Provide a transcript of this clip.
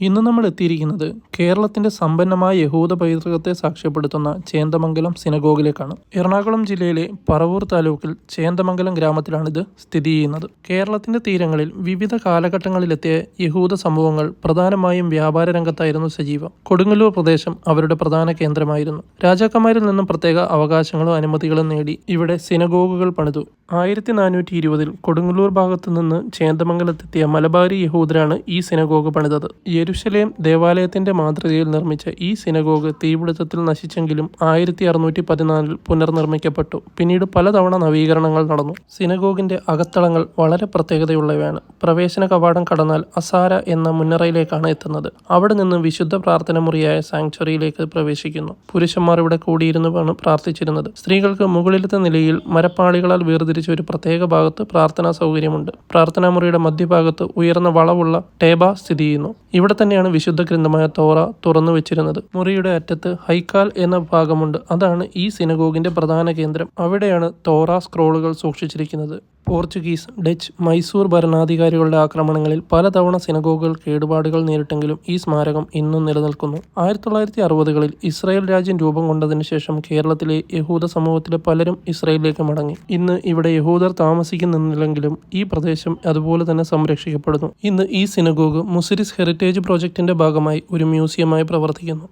ഇന്ന് നമ്മൾ എത്തിയിരിക്കുന്നത് കേരളത്തിന്റെ സമ്പന്നമായ യഹൂദ പൈതൃകത്തെ സാക്ഷ്യപ്പെടുത്തുന്ന ചേന്ദമംഗലം സിനഗോഗിലേക്കാണ്. എറണാകുളം ജില്ലയിലെ പറവൂർ താലൂക്കിൽ ചേന്ദമംഗലം ഗ്രാമത്തിലാണിത് സ്ഥിതി ചെയ്യുന്നത്. കേരളത്തിന്റെ തീരങ്ങളിൽ വിവിധ കാലഘട്ടങ്ങളിലെത്തിയ യഹൂദ സമൂഹങ്ങൾ പ്രധാനമായും വ്യാപാര രംഗത്തായിരുന്നു സജീവം. കൊടുങ്ങല്ലൂർ പ്രദേശം അവരുടെ പ്രധാന കേന്ദ്രമായിരുന്നു. രാജാക്കന്മാരിൽ നിന്നും പ്രത്യേക അവകാശങ്ങളും അനുമതികളും നേടി ഇവിടെ സിനഗോഗുകൾ പണിതു. 1420 കൊടുങ്ങല്ലൂർ ഭാഗത്തു നിന്ന് ചേന്ദമംഗലത്തെത്തിയ മലബാരി യഹൂദരാണ് ഈ സിനഗോഗ് പണിതത്. യെരുശലേം ദേവാലയത്തിന്റെ മാതൃകയിൽ നിർമ്മിച്ച ഈ സിനഗോഗ് തീപിടുത്തത്തിൽ നശിച്ചെങ്കിലും 1614 പുനർനിർമ്മിക്കപ്പെട്ടു. പിന്നീട് പലതവണ നവീകരണങ്ങൾ നടന്നു. സിനഗോഗിന്റെ അകത്തളങ്ങൾ വളരെ പ്രത്യേകതയുള്ളവയാണ്. പ്രവേശന കവാടം കടന്നാൽ അസാര എന്ന മുന്നറയിലേക്കാണ് എത്തുന്നത്. അവിടെ നിന്ന് വിശുദ്ധ പ്രാർത്ഥന മുറിയായ സാങ്ച്വറിയിലേക്ക് പ്രവേശിക്കുന്നു. പുരുഷന്മാർ ഇവിടെ കൂടിയിരുന്നുമാണ് പ്രാർത്ഥിച്ചിരുന്നത്. സ്ത്രീകൾക്ക് മുകളിലത്തെ നിലയിൽ മരപ്പാളികളാൽ വേർതിരിച്ച ഒരു പ്രത്യേക ഭാഗത്ത് പ്രാർത്ഥനാ സൗകര്യമുണ്ട്. പ്രാർത്ഥനാ മുറിയുടെ മധ്യഭാഗത്ത് ഉയർന്ന വളവുള്ള ടേബ സ്ഥിതി ചെയ്യുന്നു. ഇവിടെ തന്നെയാണ് വിശുദ്ധ ഗ്രന്ഥമായ തോറ തുറന്നു വെച്ചിരുന്നത്. മുറിയുടെ അറ്റത്ത് ഹൈക്കാൽ എന്ന ഭാഗമുണ്ട്. അതാണ് ഈ സിനഗോഗിന്റെ പ്രധാന കേന്ദ്രം. അവിടെയാണ് തോറ സ്ക്രോളുകൾ സൂക്ഷിച്ചിരിക്കുന്നത്. പോർച്ചുഗീസ്, ഡച്ച്, മൈസൂർ ഭരണാധികാരികളുടെ ആക്രമണങ്ങളിൽ പലതവണ സിനഗോഗുകൾ കേടുപാടുകൾ നേരിട്ടെങ്കിലും ഈ സ്മാരകം ഇന്നും നിലനിൽക്കുന്നു. 1960കളിൽ ഇസ്രായേൽ രാജ്യം രൂപം കൊണ്ടതിനു ശേഷം കേരളത്തിലെ യഹൂദ സമൂഹത്തിലെ പലരും ഇസ്രായേലിലേക്ക് മടങ്ങി. ഇന്ന് ഇവിടെ യഹൂദർ താമസിക്കുന്നില്ലെങ്കിലും ഈ പ്രദേശം അതുപോലെ തന്നെ സംരക്ഷിക്കപ്പെടുന്നു. ഇന്ന് ഈ സിനഗോഗ് മുസിരിസ് ഹെറിറ്റേജ് പ്രോജക്റ്റിന്റെ ഭാഗമായി ഒരു മ്യൂസിയമായി പ്രവർത്തിക്കുന്നു.